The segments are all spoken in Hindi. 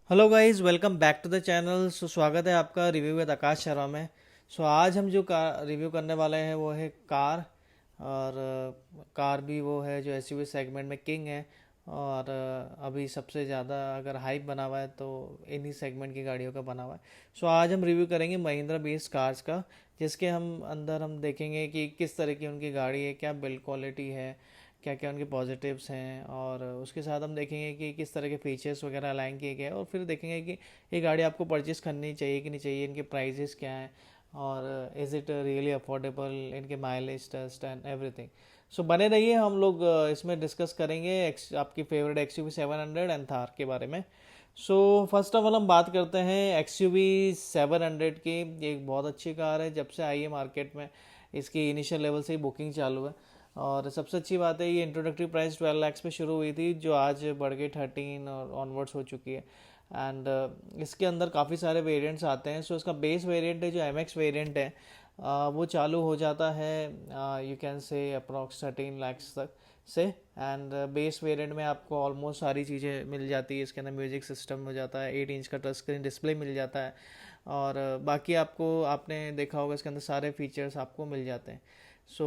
Hello guys, welcome back to the channel. स्वागत है आपका रिव्यू विद आकाश शर्मा में। आज हम जो कार रिव्यू करने वाले हैं वो है कार। और कार भी वो है जो एसयूवी सेगमेंट में किंग है। और अभी सबसे ज़्यादा अगर हाइप बना हुआ है तो इन्हीं सेगमेंट की गाड़ियों का बना हुआ है। आज हम रिव्यू करेंगे महिंद्रा बेस्ड कार्स का, जिसके हम देखेंगे कि किस तरह की उनकी गाड़ी है, क्या बिल्ड क्वालिटी है, क्या क्या उनके पॉजिटिव्स हैं, और उसके साथ हम देखेंगे कि किस तरह के फीचर्स वगैरह अलाइन किए गए हैं, और फिर देखेंगे कि ये गाड़ी आपको परचेस करनी चाहिए कि नहीं चाहिए, इनके प्राइजेस क्या हैं, और इज़ इट रियली अफोर्डेबल, इनके माइलेज टेस्ट एंड एवरीथिंग। बने रहिए, हम लोग इसमें डिस्कस करेंगे आपकी फेवरेट एक्सयूवी 700 एंड थार के बारे में। फर्स्ट ऑफ ऑल हम बात करते हैं एक्सयूवी 700 की। ये एक बहुत अच्छी कार है, जब से आई है मार्केट में इसकी इनिशियल लेवल से ही बुकिंग चालू है। और सबसे अच्छी बात है, ये इंट्रोडक्टरी प्राइस 12 लाख पे शुरू हुई थी, जो आज बढ़ के 13 और ऑनवर्ड्स हो चुकी है। एंड इसके अंदर काफ़ी सारे वेरिएंट्स आते हैं। इसका बेस वेरिएंट है जो एम एक्स वेरियंट है, वो चालू हो जाता है यू कैन से अप्रॉक्स 13 लाख तक से। एंड बेस वेरिएंट में आपको ऑलमोस्ट सारी चीज़ें मिल जाती है। इसके अंदर म्यूजिक सिस्टम हो जाता है, 8 इंच का टच स्क्रीन डिस्प्ले मिल जाता है, और बाकी आपने देखा होगा इसके अंदर सारे फीचर्स आपको मिल जाते हैं। सो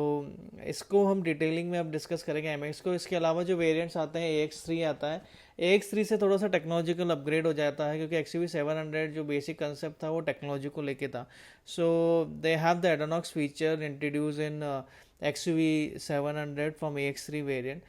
इसको हम डिटेलिंग में अब डिस्कस करेंगे एम एक्स को। इसके अलावा जो वेरिएंट्स आते हैं, AX3 आता है। AX3 से थोड़ा सा टेक्नोलॉजिकल अपग्रेड हो जाता है, क्योंकि एक्सयूवी 700 जो बेसिक कंसेप्ट था वो टेक्नोलॉजी को लेके था। They have the Adrenox feature introduce in XUV 700 from AX3 variant.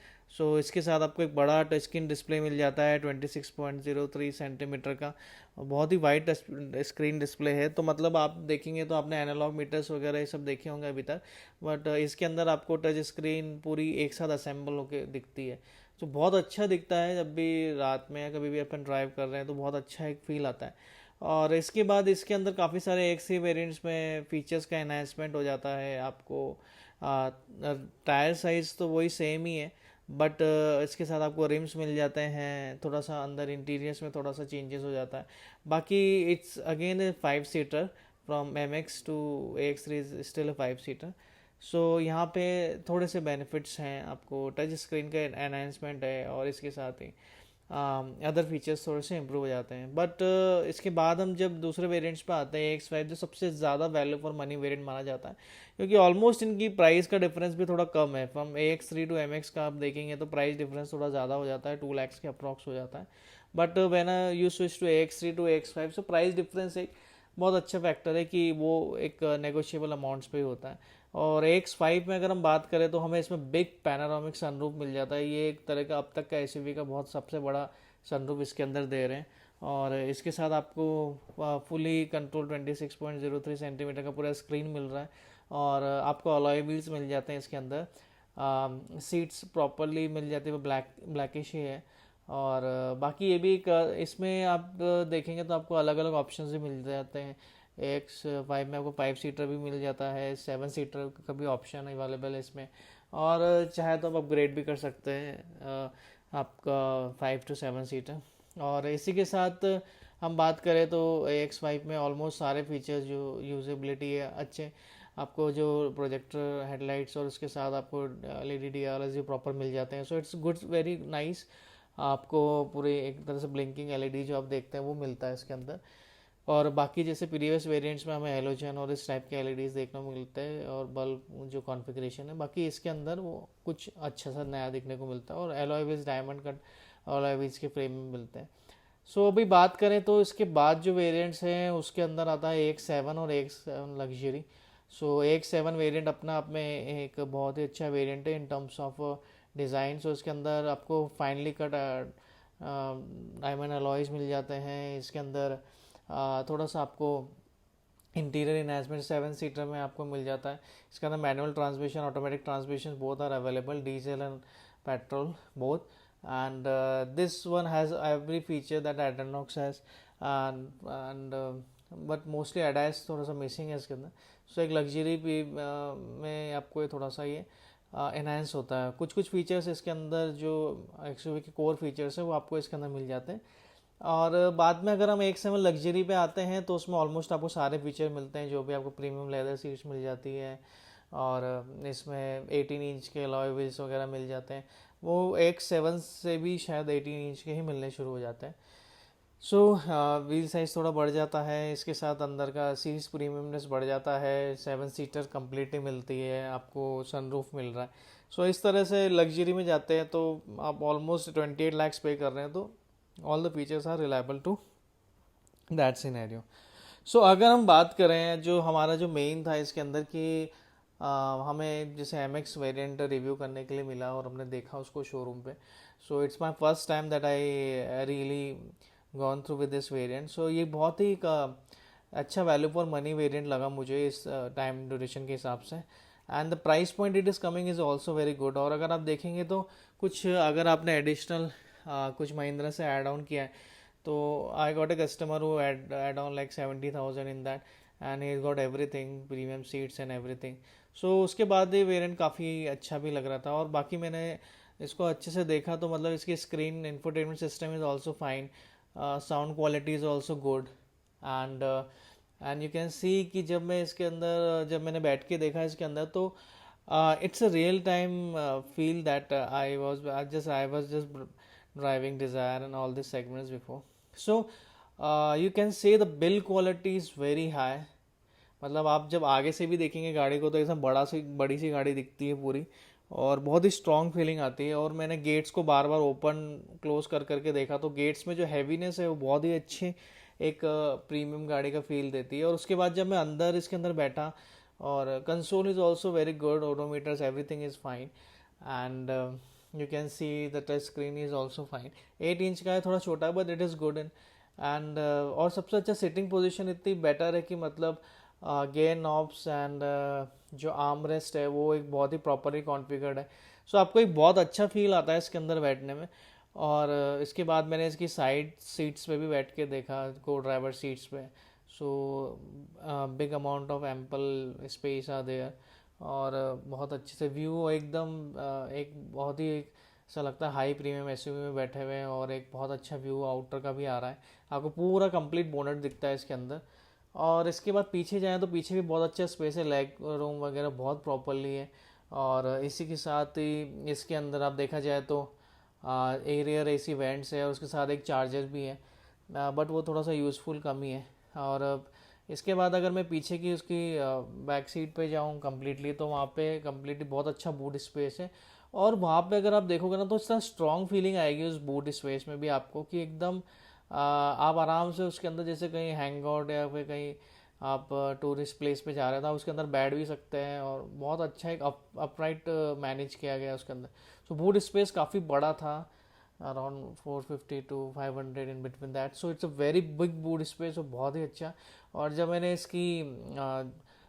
इसके साथ आपको एक बड़ा टच स्क्रीन डिस्प्ले मिल जाता है 26.03 सेंटीमीटर का। बहुत ही वाइड स्क्रीन डिस्प्ले है, तो मतलब आप देखेंगे तो आपने एनालॉग मीटर्स वगैरह ये सब देखे होंगे अभी तक, बट इसके अंदर आपको टच स्क्रीन पूरी एक साथ असेंबल होकर दिखती है। बहुत अच्छा दिखता है, जब भी रात में या कभी भी अपन ड्राइव कर रहे हैं तो बहुत अच्छा एक फील आता है। और इसके बाद इसके अंदर काफ़ी सारे एक सी वेरिएंट्स में फीचर्स का एनहांसमेंट हो जाता है आपको। टायर साइज़ तो वही सेम ही है, बट इसके साथ आपको रिम्स मिल जाते हैं, थोड़ा सा अंदर इंटीरियर्स में थोड़ा सा चेंजेस हो जाता है। बाकी it's again 5 seater, from MX to AX3 is still 5 seater. यहाँ पे थोड़े से बेनिफिट्स हैं, आपको टच स्क्रीन का एनहांसमेंट है, और इसके साथ ही अदर फीचर्स थोड़े से इंप्रूव हो जाते हैं। बट इसके बाद हम जब दूसरे वेरिएंट्स पे आते हैं, AX5 जो सबसे ज़्यादा वैल्यू फॉर मनी वेरिएंट माना जाता है, क्योंकि ऑलमोस्ट इनकी प्राइस का डिफरेंस भी थोड़ा कम है। फ्रॉम AX3 टू MX का आप देखेंगे तो प्राइस डिफरेंस थोड़ा ज़्यादा हो जाता है, 2 lakhs के अप्रॉक्स हो जाता है। But when you switch to AX3 to AX5, price difference एक बहुत अच्छा फैक्टर है कि वो एक नेगोशिएबल अमाउंट्स पे होता है। और AX5 में अगर हम बात करें तो हमें इसमें बिग पैनारोमिक सनरूफ मिल जाता है। ये एक तरह का अब तक का एसयूवी का बहुत सबसे बड़ा सनरूफ इसके अंदर दे रहे हैं। और इसके साथ आपको फुली कंट्रोल 26.03 सेंटीमीटर का पूरा स्क्रीन मिल रहा है, और आपको अलॉय व्हील्स मिल जाते हैं इसके अंदर। सीट्स प्रॉपरली मिल जाती है, वो ब्लैकिश ही है। और बाकी ये भी इसमें आप देखेंगे तो आपको अलग अलग ऑप्शन भी मिल जाते हैं। AX5 में आपको 5 सीटर भी मिल जाता है, 7 सीटर का भी ऑप्शन अवेलेबल है इसमें। और चाहे तो आप अपग्रेड भी कर सकते हैं आपका 5 to 7 सीटर। और इसी के साथ हम बात करें तो AX5 में ऑलमोस्ट सारे फीचर्स जो यूजेबिलिटी है अच्छे, आपको जो प्रोजेक्टर हेडलाइट्स और उसके साथ आपको LED DRS प्रॉपर मिल जाते हैं। It's good, very nice. आपको पूरे एक तरह से ब्लिंकिंग LED जो आप देखते हैं वो मिलता है इसके अंदर। और बाकी जैसे प्रीवियस वेरिएंट्स में हमें हेलोजन और इस टाइप के एलईडीज देखने को मिलते हैं, और बल्ब जो कॉन्फ़िगरेशन है, बाकी इसके अंदर वो कुछ अच्छा सा नया देखने को मिलता है। और alloy wheels diamond cut alloy wheels के फ्रेम में मिलते हैं। अभी बात करें तो इसके बाद जो वेरिएंट्स हैं उसके अंदर आता है AX7 और AX7 लग्जरी। AX7 वेरिएंट अपना आप में एक बहुत ही अच्छा वेरिएंट है इन टर्म्स ऑफ डिज़ाइन। इसके अंदर आपको फाइनली कट डायमंड अलॉयज मिल जाते हैं। इसके अंदर थोड़ा सा आपको इंटीरियर इन्हांसमेंट 7 सीटर में आपको मिल जाता है। इसके अंदर manual transmission, automatic transmission both are available, diesel and petrol both. And this one has every feature that Adrenox has, and but mostly ADAS थोड़ा सा मिसिंग है इसके अंदर। एक लग्जरी भी में आपको ये थोड़ा सा ये इन्हांस होता है। कुछ कुछ फीचर्स इसके अंदर जो एक्सयूवी के कोर फीचर्स है वो आपको इसके अंदर मिल जाते हैं। और बाद में अगर हम AX7 लग्जरी पे आते हैं तो उसमें ऑलमोस्ट आपको सारे फीचर मिलते हैं, जो भी आपको प्रीमियम लेदर सीट्स मिल जाती है, और इसमें 18 इंच के अलॉय व्हील्स वगैरह मिल जाते हैं। वो AX7 से भी शायद 18 इंच के ही मिलने शुरू हो जाते हैं। सो व्हील साइज़ थोड़ा बढ़ जाता है, इसके साथ अंदर का सीट्स प्रीमियमनेस बढ़ जाता है, 7 सीटर कंप्लीटली मिलती है, आपको सनरूफ मिल रहा है। सो इस तरह से लग्जरी में जाते हैं तो आप ऑलमोस्ट 28 lakhs पे कर रहे हैं, तो all the features are reliable to that scenario. So अगर हम बात करें जो हमारा जो मेन था इसके अंदर कि हमें जैसे एम एक्स वेरियंट रिव्यू करने के लिए मिला और हमने देखा उसको शोरूम पे। So it's my first time that I really gone through with this variant. So ये बहुत ही एक अच्छा वैल्यू फॉर मनी वेरियंट लगा मुझे इस टाइम ड्यूरेशन के हिसाब से। And the price point it is coming is also very good. और अगर आप देखेंगे तो कुछ अगर आपने एडिशनल कुछ महिंद्रा से ऐड ऑन किया है तो I got a customer who add on like 70,000 in that and he's got everything premium seats and everything। so उसके बाद ये वेरिएंट काफ़ी अच्छा भी लग रहा था। और बाकी मैंने इसको अच्छे से देखा तो मतलब इसकी screen infotainment system is also fine, sound quality is also good and and you can सी कि जब मैं इसके अंदर जब मैंने बैठ के देखा इसके अंदर तो it's a real time feel that I was just driving Desire and all these segments before। so you can say the build quality is very high। मतलब आप जब आगे से भी देखेंगे गाड़ी को तो ऐसा बड़ी सी गाड़ी दिखती है पूरी, और बहुत ही स्ट्रॉन्ग फीलिंग आती है। और मैंने गेट्स को बार बार ओपन क्लोज कर करके देखा तो गेट्स में जो हैवीनेस है वो बहुत ही अच्छी एक प्रीमियम गाड़ी का फील देती है। और उसके बाद जब मैं अंदर इसके अंदर बैठा और console is also very good, odometers everything is fine and you can see the touch screen is also fine. 8 inch का है, थोड़ा छोटा है but it is good and और सबसे अच्छा सिटिंग पोजीशन इतनी बेटर है कि मतलब गेयर नॉब्स एंड जो आर्म रेस्ट है वो एक बहुत ही प्रॉपरली कॉन्फ़िगर्ड है। सो आपको एक बहुत अच्छा फील आता है इसके अंदर बैठने में। और इसके बाद मैंने इसकी साइड सीट्स पे भी बैठ के देखा, को ड्राइवर सीट्स पे। So big amount of ample space are there और बहुत अच्छे से व्यू एकदम एक बहुत ही एक ऐसा लगता है हाई प्रीमियम एसयूवी में बैठे हुए हैं। और एक बहुत अच्छा व्यू आउटर का भी आ रहा है, आपको पूरा कंप्लीट बोनट दिखता है इसके अंदर। और इसके बाद पीछे जाएं तो पीछे भी बहुत अच्छा स्पेस है, लेग रूम वगैरह बहुत प्रॉपरली है। और इसी के साथ ही इसके अंदर आप देखा जाए तो एरियर एसी वेंट्स है और उसके साथ एक चार्जर भी है, बट वो थोड़ा सा यूज़फुल कम ही है। और इसके बाद अगर मैं पीछे की उसकी बैक सीट पे जाऊँ कम्प्लीटली तो वहाँ पे कम्प्लीटली बहुत अच्छा बूट स्पेस है। और वहाँ पे अगर आप देखोगे ना तो इतना स्ट्रॉन्ग फीलिंग आएगी उस बूट स्पेस में भी आपको कि एकदम आप आराम से उसके अंदर जैसे कहीं हैंग आउट या फिर कहीं आप टूरिस्ट प्लेस पे जा रहे थे उसके अंदर बैठ भी सकते हैं। और बहुत अच्छा एक अपराइट मैनेज किया गया उसके अंदर। सो बूट स्पेस काफ़ी बड़ा था, around 450 to 500 in between that. So it's a very big boot space, और बहुत ही अच्छा। और जब मैंने इसकी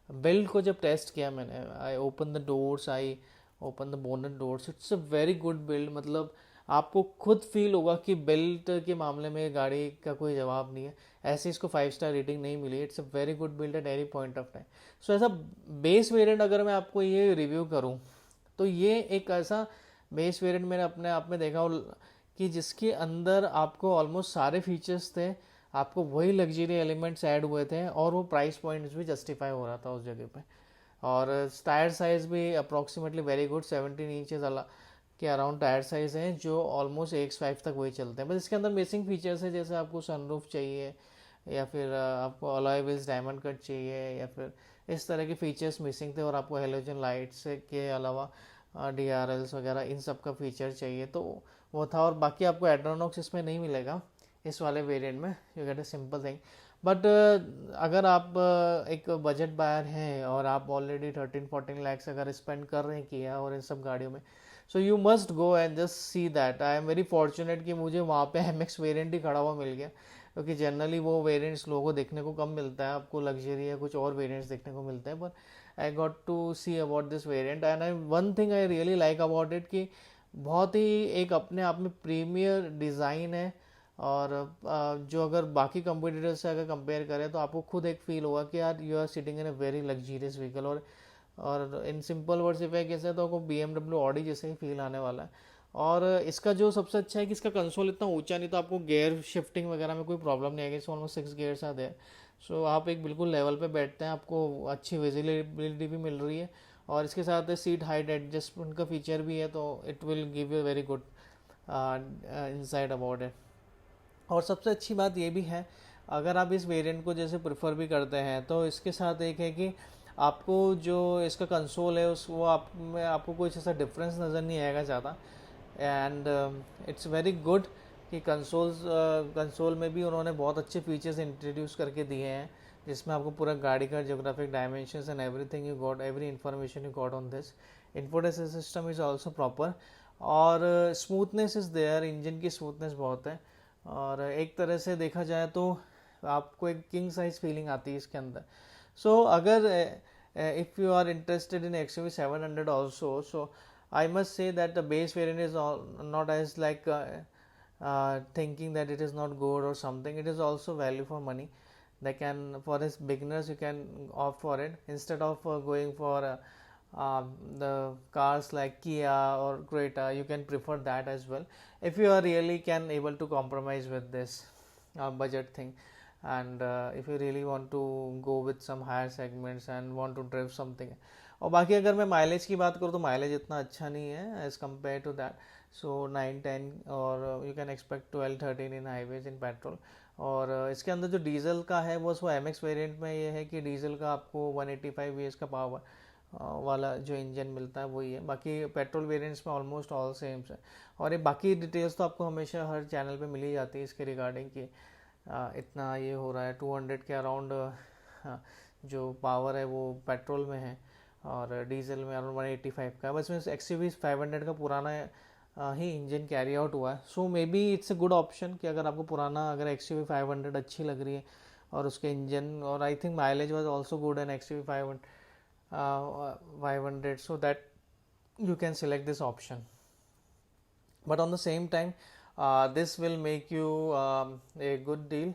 बिल्ड को जब टेस्ट किया मैंने, I open the doors, I open the bonnet doors, it's a very good build. मतलब आपको खुद फील होगा कि बिल्ड के मामले में गाड़ी का कोई जवाब नहीं है, ऐसे इसको 5 स्टार रेटिंग नहीं मिली। It's a very good build at any point of time. So ऐसा बेस वेरिएंट अगर मैं आपको ये रिव्यू करूँ तो ये एक ऐसा बेस वेरिएंट मैंने अपने आप में देखा कि जिसके अंदर आपको ऑलमोस्ट सारे फीचर्स थे, आपको वही लग्जरी एलिमेंट्स ऐड हुए थे और वो प्राइस पॉइंट्स भी जस्टिफाई हो रहा था उस जगह पे। और टायर साइज़ भी अप्रॉक्सीमेटली वेरी गुड, 17 इंचेस के अराउंड टायर साइज़ हैं जो ऑलमोस्ट X5 तक वही चलते हैं। बस इसके अंदर मिसिंग फीचर्स है, जैसे आपको सनरूफ चाहिए या फिर आपको अलॉय व्हील्स डायमंड कट चाहिए या फिर इस तरह के फीचर्स मिसिंग थे। और आपको हेलोजन लाइट्स के अलावा DRLs वगैरह इन सब का फीचर चाहिए तो वो था। और बाकी आपको एड्रोनॉक्स इसमें नहीं मिलेगा इस वाले वेरिएंट में, you get a simple thing. But अगर आप एक बजट बायर हैं और आप ऑलरेडी 13-14 lakhs अगर स्पेंड कर रहे हैं किया और इन सब गाड़ियों में, so you must go and just see that. I am very fortunate कि मुझे वहाँ पे MX वेरिएंट ही खड़ा हुआ मिल गया, क्योंकि जनरली वो वेरिएंट्स लोगों को देखने को कम मिलता है, आपको लग्जरी या कुछ और वेरिएंट्स देखने को मिलते हैं। पर I got to see about this variant and I one thing I really like about it कि बहुत ही एक अपने आप में प्रीमियर डिज़ाइन है। और जो अगर बाकी कंपटीटर से अगर कंपेयर करें तो आपको खुद एक फील होगा कि यार you are sitting in a very luxurious vehicle. और इन सिंपल वर्ड्स इफ कैसे तो आपको BMW ऑडी जैसे ही फील आने वाला है। और इसका जो सबसे अच्छा है कि इसका कंसोल इतना ऊंचा नहीं, तो आपको गियर शिफ्टिंग वगैरह में कोई प्रॉब्लम नहीं आएगी। सो ऑलमोस्ट 6 गियर्स आते हैं। सो आप एक बिल्कुल लेवल पे बैठते हैं, आपको अच्छी विजिबिलिटी भी मिल रही है। और इसके साथ सीट हाइट एडजस्टमेंट का फीचर भी है, तो it will give you very good insight about it. और सबसे अच्छी बात ये भी है, अगर आप इस वेरिएंट को जैसे प्रेफर भी करते हैं तो इसके साथ एक है कि आपको जो इसका कंसोल है उस वो आप में आपको कुछ ऐसा डिफरेंस नज़र नहीं आएगा ज़्यादा। एंड इट्स वेरी गुड कि कंसोल में भी उन्होंने बहुत अच्छे फीचर्स इंट्रोड्यूस करके दिए हैं, जिसमें आपको पूरा गाड़ी का geographic dimensions and everything you got, every information you got on this. Infotech system is also proper, और स्मूथनेस इज़ देयर, इंजन की स्मूथनेस बहुत है। और एक तरह से देखा जाए तो आपको एक किंग साइज फीलिंग आती है इसके अंदर। सो अगर if you are interested in XUV 700 also, so I must say that the base variant is not as like thinking that it is not good or something. It is also value for money. They can, for as beginners, you can opt for it instead of going for the cars like Kia or Creta. You can prefer that as well if you are really can able to compromise with this budget thing, and if you really want to go with some higher segments and want to drive something. और बाकी अगर मैं माइलेज की बात करूँ तो माइलेज इतना अच्छा नहीं है एज़ कम्पेयर टू दैट। सो 9-10 और you can expect 12-13 in highways in petrol. और इसके अंदर जो डीजल का है वो MX वेरिएंट में ये है कि डीजल का आपको 185 VS का पावर वाला जो इंजन मिलता है वही है। बाकी पेट्रोल वेरिएंट्स में ऑलमोस्ट ऑल सेम्स है। और ये बाकी डिटेल्स तो आपको हमेशा हर चैनल पे मिल ही जाती है इसके रिगार्डिंग कि इतना ये हो रहा है 200 के अराउंड जो पावर है वो पेट्रोल में है, और डीजल में अराउंड 185 का है। बस में XUV 500 का पुराना ही इंजन कैरी आउट हुआ है। So maybe it's a good option कि अगर आपको पुराना अगर XUV 500 अच्छी लग रही है और उसके इंजन, और I think mileage was also good in XUV 500, so that you can select this option. But on the same time, this will make you a good deal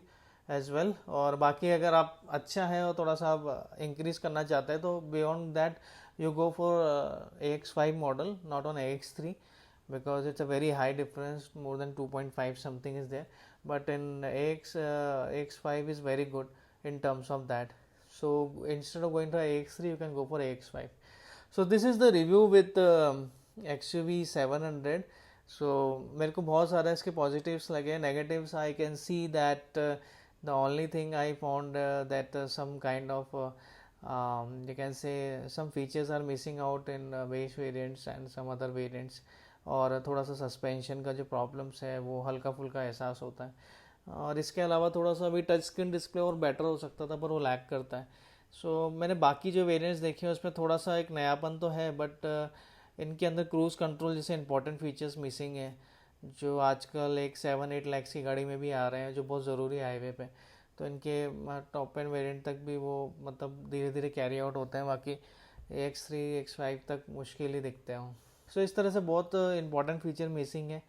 as well. और बाकी अगर आप अच्छा है और थोड़ा सा आप इंक्रीज करना चाहते हैं तो beyond that you go for AX5 model, not on AX3, because it's a very high difference, more than 2.5 something is there. But in AX5 is very good in terms of that. So instead of going to AX3, you can go for AX5. So this is the review with XUV 700. So मेरे को बहुत सारा इसके positives लगे, negatives I can see that the only thing I found that some kind of you can say some features are missing out in base variants and some other variants. और थोड़ा सा सस्पेंशन का जो प्रॉब्लम्स है वो हल्का फुल्का एहसास होता है। और इसके अलावा थोड़ा सा अभी टच स्क्रीन डिस्प्ले और बेटर हो सकता था पर वो लैग करता है। सो मैंने बाकी जो वेरिएंट्स देखे हैं उसमें थोड़ा सा एक नयापन तो है, बट इनके अंदर क्रूज़ कंट्रोल जैसे इंपॉर्टेंट फीचर्स मिसिंग है, जो आजकल एक 7-8 लाख की गाड़ी में भी आ रहे हैं जो बहुत ज़रूरी है हाईवे पे। तो इनके टॉप एंड वेरिएंट तक भी वो मतलब धीरे धीरे कैरी आउट होते हैं, बाकी AX3 AX5 तक मुश्किल ही दिखते हैं। सो इस तरह से बहुत इंपॉर्टेंट फीचर मिसिंग है।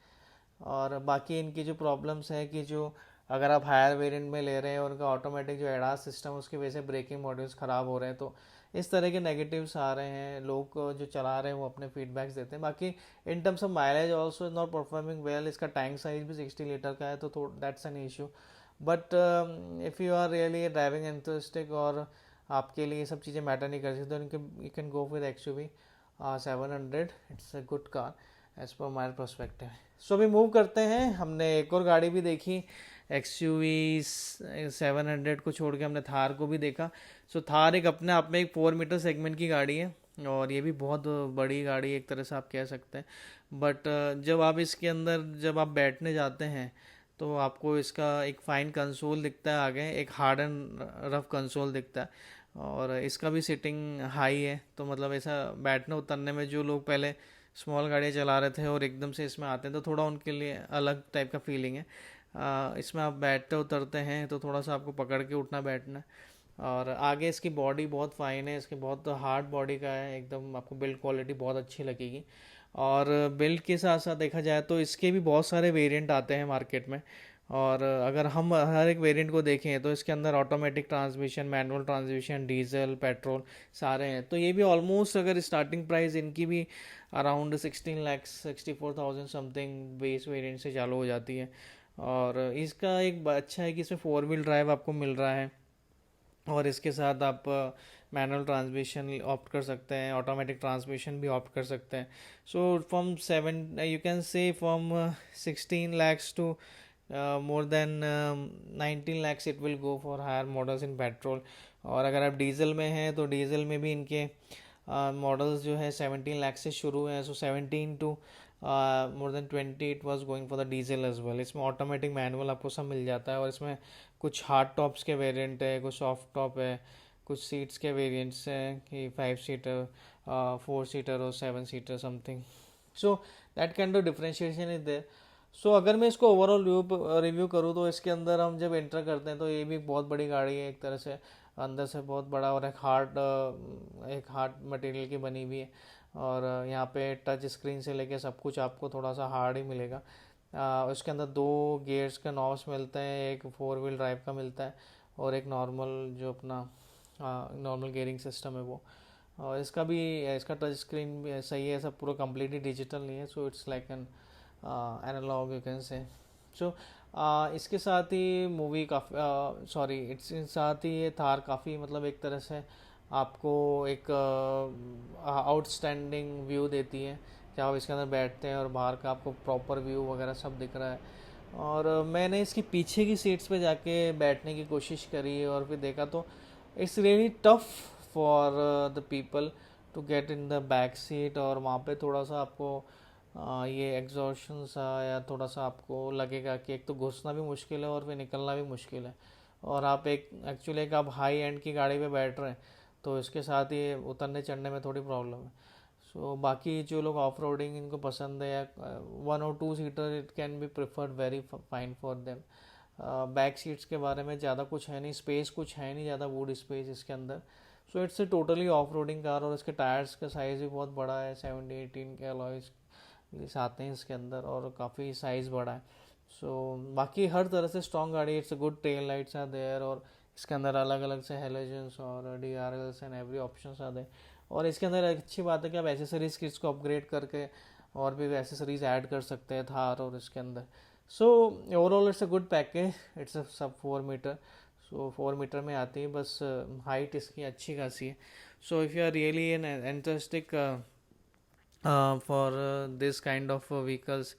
और बाकी इनकी जो प्रॉब्लम्स है कि जो अगर आप हायर वेरिएंट में ले रहे हैं और उनका ऑटोमेटिक जो एडास सिस्टम उसकी वजह से ब्रेकिंग मॉड्यूल्स ख़राब हो रहे हैं, तो इस तरह के नेगेटिव्स आ रहे हैं। लोग जो चला रहे हैं वो अपने फीडबैक्स देते हैं। बाकी in terms of mileage also is not performing well. इसका टैंक साइज भी 60 लीटर का है तो that's an issue. But if you are really driving enthusiastic और आपके लिए ये सब चीज़ें मैटर नहीं करती तो you can go with XUV 700। It's a good car as per my perspective. सो अभी मूव करते हैं, हमने एक और गाड़ी भी देखी XUV 700 को छोड़ के हमने थार को भी देखा। सो थार एक अपने आप में एक 4 मीटर सेगमेंट की गाड़ी है और ये भी बहुत बड़ी गाड़ी एक तरह से आप कह सकते हैं। बट जब आप इसके अंदर जब आप बैठने जाते हैं तो आपको इसका एक फाइन कंसोल दिखता है आगे, एक हार्ड एंड रफ कंसोल दिखता है, और इसका भी सीटिंग हाई है। तो मतलब ऐसा बैठने उतरने में जो लोग पहले स्मॉल गाड़ियाँ चला रहे थे और एकदम से इसमें आते हैं तो थोड़ा उनके लिए अलग टाइप का फीलिंग है। इसमें आप बैठते उतरते हैं तो थोड़ा सा आपको पकड़ के उठना बैठना। और आगे इसकी बॉडी बहुत फाइन है, इसकी बहुत हार्ड बॉडी का है एकदम, आपको बिल्ड क्वालिटी बहुत अच्छी लगेगी। और बिल्ड के साथ साथ देखा जाए तो इसके भी बहुत सारे वेरिएंट आते हैं मार्केट में। और अगर हम हर एक वेरिएंट को देखें तो इसके अंदर automatic transmission, manual transmission, diesel, petrol सारे हैं। तो ये भी ऑलमोस्ट अगर स्टार्टिंग प्राइस इनकी भी अराउंड 16,64,000 समथिंग बेस वेरिएंट से चालू हो जाती है। और इसका एक अच्छा है कि इसमें 4 व्हील ड्राइव आपको मिल रहा है और इसके साथ आप मैनुअल ट्रांसमिशन ऑप्ट कर सकते हैं, ऑटोमेटिक ट्रांसमिशन भी ऑप्ट कर सकते हैं। सो फ्रॉम 7 यू कैन से from 16 lakhs to more than 19 lakhs it will go for higher models in petrol. और अगर आप डीजल में हैं तो डीजल में भी इनके मॉडल्स जो है 17 लाख से शुरू हैं. So 17 to more than 20 it was going for the diesel as well. इसमें ऑटोमेटिक मैनुअल आपको सब मिल जाता है और इसमें कुछ हार्ड टॉप्स के वेरिएंट है, कुछ सॉफ्ट टॉप है, कुछ सीट्स के वेरिएंट्स हैं कि 5 सीटर, 4 सीटर और 7 seater something. So that kind of differentiation is there. So अगर मैं इसको ओवरऑल रिव्यू करूँ तो इसके अंदर हम जब एंटर करते हैं तो ये भी बहुत बड़ी गाड़ी है एक तरह से, अंदर से बहुत बड़ा, और एक हार्ड मटेरियल की बनी हुई है. और यहाँ पे टच स्क्रीन से लेके सब कुछ आपको थोड़ा सा हार्ड ही मिलेगा. उसके अंदर 2 गियर्स के नॉब्स मिलते हैं, एक 4 व्हील ड्राइव का मिलता है और एक नॉर्मल जो अपना नॉर्मल गियरिंग सिस्टम है वो. और इसका टच स्क्रीन भी सही है, सब पूरा कम्प्लीटली डिजिटल नहीं है. So it's like an analog you can say. So इसके साथ ही मूवी काफ़ी इसके साथ ही ये थार काफ़ी मतलब एक तरह से आपको एक आउटस्टैंडिंग व्यू देती है कि आप इसके अंदर बैठते हैं और बाहर का आपको प्रॉपर व्यू वगैरह सब दिख रहा है. और मैंने इसकी पीछे की सीट्स पे जाके बैठने की कोशिश करी और फिर देखा तो it's really tough for the people to get in the back seat. और वहाँ पे थोड़ा सा आपको ये एग्जॉशन सा या थोड़ा सा आपको लगेगा कि एक तो घुसना भी मुश्किल है और फिर निकलना भी मुश्किल है. और आप एक्चुअली आप हाई एंड की गाड़ी पे बैठ रहे हैं तो इसके साथ ही उतरने चढ़ने में थोड़ी प्रॉब्लम है. सो बाकी जो लोग ऑफ रोडिंग इनको पसंद है या 1 और 2 seater it can be preferred very fine for them. Back seats के बारे में ज़्यादा कुछ है नहीं, स्पेस कुछ है नहीं ज़्यादा, वुड स्पेस इसके अंदर. So it's a totally off roading car. और इसके टायर्स का साइज़ भी बहुत बड़ा है, 70-18 के अलॉयज आते हैं इसके अंदर और काफ़ी साइज़ बड़ा है. सो बाकी हर तरह से स्ट्रॉन्ग गाड़ी. It's a good tail lights are there और इसके अंदर अलग अलग से हेलोजन्स और DRLs एंड एवरी ऑप्शंस आते हैं. और इसके अंदर अच्छी बात है कि आप एसेसरीज की इसको अपग्रेड करके और भी एसेसरीज ऐड कर सकते हैं थार और इसके अंदर. So overall it's a good package. It's a सब 4 मीटर. सो 4 मीटर में आती है, बस हाइट इसकी अच्छी खासी है. So if you are really an enthusiastic for this kind of vehicles,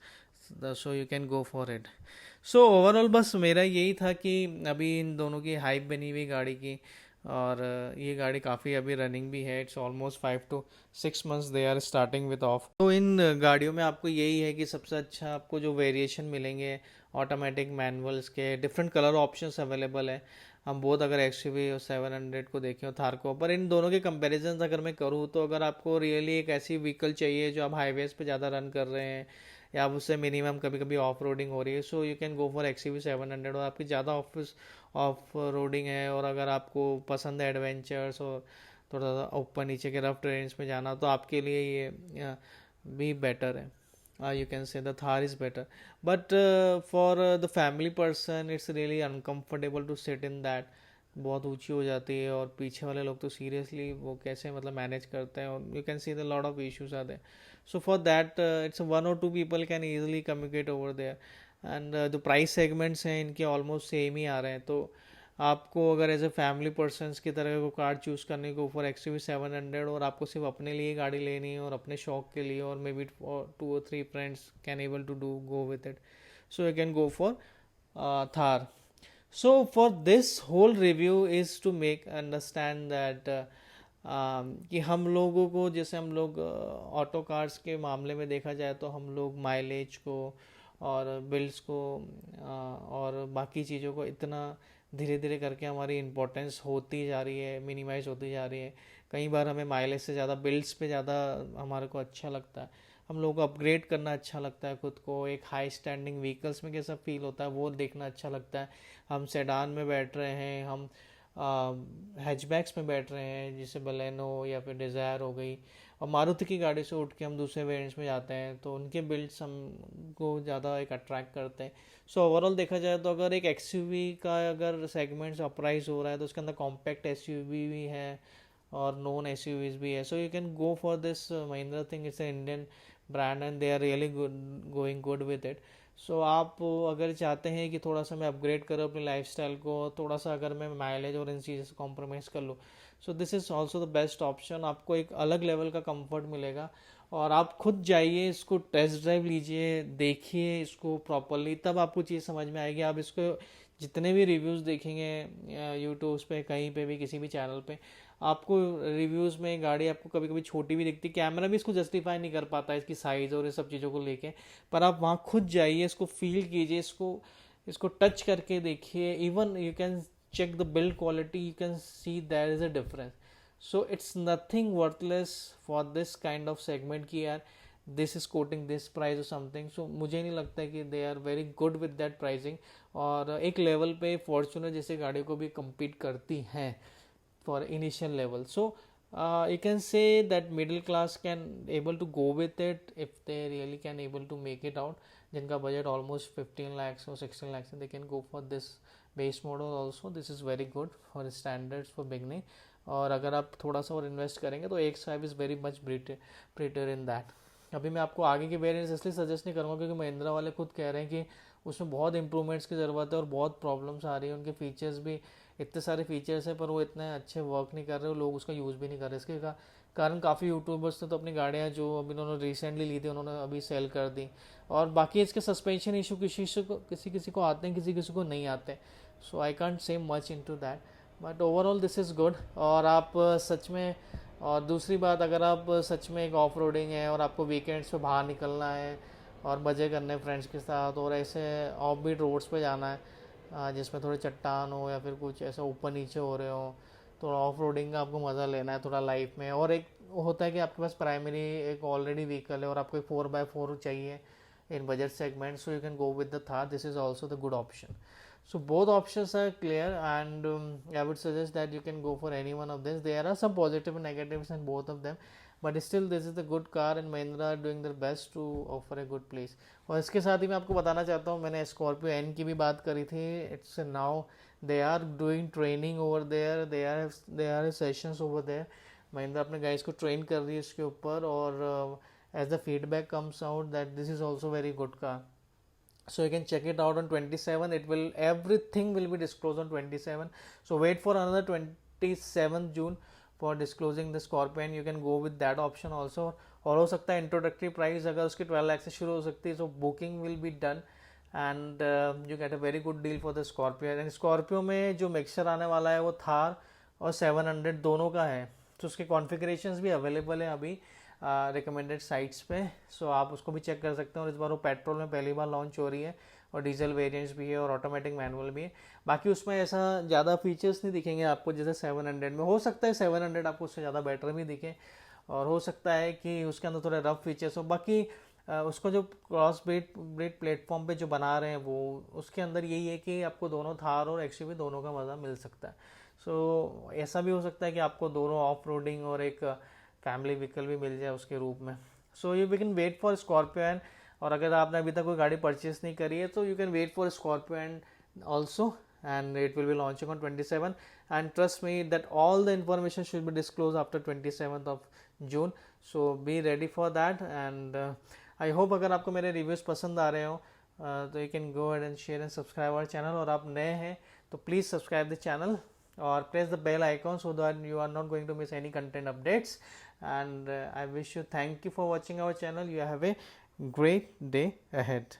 so you can go for it. So overall बस मेरा यही था कि अभी इन दोनों की हाइप बनी हुई गाड़ी की. और ये गाड़ी काफ़ी अभी रनिंग भी है. It's almost 5 to 6 months they are starting with off. तो इन गाड़ियों में आपको यही है कि सबसे अच्छा आपको जो वेरिएशन मिलेंगे ऑटोमेटिक मैनुअल्स के, डिफरेंट कलर ऑप्शंस अवेलेबल है. हम बहुत अगर XUV और 700 को देखें और थार को, पर इन दोनों के कंपैरिजन अगर मैं करूँ तो अगर आपको रियली एक ऐसी व्हीकल चाहिए जो आप हाईवेज पे ज़्यादा रन कर रहे हैं या आप उससे मिनिमम कभी कभी ऑफ रोडिंग हो रही है, so you can go for XUV 700. और आपकी ज़्यादा ऑफ रोडिंग है और अगर आपको पसंद है एडवेंचर्स और थोड़ा सा ऊपर नीचे के रफ ट्रेन्स में जाना तो आपके लिए ये भी बेटर है. You can say the Thar is better, but for the family person it's really uncomfortable to sit in that. बहुत ऊंची हो जाती है और पीछे वाले लोग तो सीरियसली वो कैसे मतलब मैनेज करते हैं और you can see the lot of issues are there. So for that it's 1 or 2 people can easily communicate over there. And जो प्राइस सेगमेंट्स हैं इनके ऑलमोस्ट सेम ही आ रहे हैं. तो आपको अगर एज ए फैमिली पर्सनस की तरह को कार चूज़ करने को फॉर XUV 700 और आपको सिर्फ अपने लिए गाड़ी लेनी है और अपने शौक के लिए और maybe 2 or 3 friends can able to do go with it, so you can go for Thar. So for this whole review is to make understand that कि हम लोगों को, जैसे हम लोग ऑटो कार्स के मामले में देखा जाए तो हम लोग माइलेज को और बिल्ड्स को और बाकी चीज़ों को इतना धीरे धीरे करके हमारी इम्पोर्टेंस होती जा रही है, मिनिमाइज होती जा रही है. कई बार हमें माइलेज से ज़्यादा बिल्ड्स पे ज़्यादा हमारे को अच्छा लगता है. हम लोगों को अपग्रेड करना अच्छा लगता है खुद को. एक हाई स्टैंडिंग व्हीकल्स में कैसा फील होता है वो देखना अच्छा लगता है. हम सेडान में बैठ रहे हैं, हम हैचबैक्स में बैठ रहे हैं जैसे बलेनो या फिर डिज़ायर हो गई, और मारुति की गाड़ी से उठ के हम दूसरे वेरिएंट्स में जाते हैं तो उनके बिल्ड्स हमको ज़्यादा एक अट्रैक्ट करते हैं. सो ओवरऑल देखा जाए तो अगर एक XUV का अगर सेगमेंट्स अपराइज हो रहा है तो उसके अंदर कॉम्पैक्ट SUV भी है और नॉन SUVs भी है. So you can go for this Mahindra thing. It's a Indian brand and they are really going good with it. So आप अगर चाहते हैं कि थोड़ा सा मैं अपग्रेड करूँ अपनी लाइफस्टाइल को, थोड़ा सा अगर मैं माइलेज और इन चीज़ों से कॉम्प्रोमाइज़ कर लूँ, so this is also the best option. आपको एक अलग लेवल का कंफर्ट मिलेगा और आप खुद जाइए, इसको टेस्ट ड्राइव लीजिए, देखिए इसको प्रॉपरली, तब आपको चीज़ समझ में आएगी। आप इसको जितने भी रिव्यूज़ देखेंगे यूट्यूब पे, कहीं पे भी, किसी भी चैनल पे, आपको रिव्यूज़ में गाड़ी आपको कभी कभी छोटी भी दिखती, कैमरा भी इसको जस्टिफाई नहीं कर पाता है इसकी साइज़ और ये सब चीज़ों को लेके, पर आप वहाँ खुद जाइए, इसको फील कीजिए, इसको इसको टच करके देखिए। Even you can check the build quality, you can see there is a difference. So it's nothing worthless for this kind of segment कि यार this is quoting this price or something. So मुझे नहीं लगता कि they are very good with that pricing, और एक लेवल पे फॉर्च्यूनर जैसे गाड़ी को भी compete करती हैं for initial level. So you can say that middle class can able to go with it if they really can able to make it out. जिनका बजट ऑलमोस्ट 15 lakhs और 16 lakhs, they can go for this base model also. This is very good for standards for beginning. और अगर आप थोड़ा सा और इन्वेस्ट करेंगे तो X5 is very much better in that. अभी मैं आपको आगे के वेरिएंट्स इसलिए सजेस्ट नहीं करूँगा क्योंकि महिंद्रा वाले खुद कह रहे हैं कि उसमें बहुत इंप्रूवमेंट्स की ज़रूरत है और बहुत प्रॉब्लम्स आ रही है. उनके फीचर्स भी इतने सारे फीचर्स हैं पर वो इतने अच्छे वर्क नहीं कर रहे, लोग उसका यूज़ भी नहीं कर रहे. इसके कारण काफ़ी यूट्यूबर्स ने तो अपनी गाड़ियाँ जो अभी उन्होंने रिसेंटली ली थी उन्होंने अभी सेल कर दी. और बाकी इसके सस्पेंशन इशू किसी किसी को आते हैं, किसी किसी को नहीं आते. So I can't say much in to that, but overall this is good. और आप सच में, और दूसरी बात, अगर आप सच में एक ऑफ रोडिंग है और आपको वीकेंड्स पे बाहर निकलना है और मज़े करने फ्रेंड्स के साथ और ऐसे ऑफ बीट रोड्स पे जाना है जिसमें थोड़े चट्टान हो या फिर कुछ ऐसा ऊपर नीचे हो रहे हो, थोड़ा ऑफ रोडिंग का आपको मज़ा लेना है थोड़ा लाइफ में. और एक होता है कि आपके पास प्राइमरी एक ऑलरेडी व्हीकल है और आपको एक 4x4 चाहिए in budget segment, so you can go with the Thar. This is also the good option. So both options are clear, and I would suggest that you can go for any one of this. There are some positive and negatives in both of them, but still this is the good car and Mahindra are doing their best to offer a good place. और इसके साथ ही मैं आपको बताना चाहता हूँ, मैंने Scorpio N की भी बात करी थी. It's now they are doing training over there. They are sessions over there. Mahindra अपने गाइस को ट्रेन कर रही है इसके ऊपर, और as the feedback comes out that this is also very good car. So you can check it out on 27. Everything will be disclosed on 27. So wait for another 27th June for disclosing the Scorpion. You can go with that option also. और हो सकता है इंट्रोडक्टरी प्राइस अगर उसकी 12 लाख से शुरू हो सकती है, so booking will be done and you get a very good deal for the Scorpio. And Scorpio में जो मिक्सचर आने वाला है वो थार और 700 दोनों का है. तो उसके कॉन्फ़िगरेशंस भी अवेलेबल है अभी रिकमेंडेड साइट्स पे. सो आप उसको भी चेक कर सकते हैं. और इस बार वो पेट्रोल में पहली बार लॉन्च हो रही है और डीजल वेरिएंट्स भी है और ऑटोमेटिक मैनुअल भी है. बाकी उसमें ऐसा ज़्यादा फीचर्स नहीं दिखेंगे आपको जैसे 700 में. हो सकता है 700 आपको उससे ज़्यादा बेटर भी दिखे, और हो सकता है कि उसके अंदर थोड़े रफ फीचर्स हो. बाकी उसको जो क्रॉस ब्रीड प्लेटफॉर्म पे जो बना रहे हैं वो उसके अंदर यही है कि आपको दोनों थार और एक्सयूवी दोनों का मज़ा मिल सकता है. सो ऐसा भी हो सकता है कि आपको दोनों ऑफ रोडिंग और एक फैमिली व्हीकल भी मिल जाए उसके रूप में. So you can wait for Scorpio N. और अगर आपने अभी तक कोई गाड़ी परचेस नहीं करी है तो you can wait for Scorpio N also, and it will be launching on 27. And trust me that all the information should be disclosed after 27th of June, so be ready for that. And I hope अगर आपको मेरे रिव्यूज़ पसंद आ रहे हो तो you can go ahead and share and subscribe our channel. और आप नए हैं तो please subscribe the channel or press the bell icon so that you are not going to miss any content updates. And I wish you thank you for watching our channel. You have a great day ahead.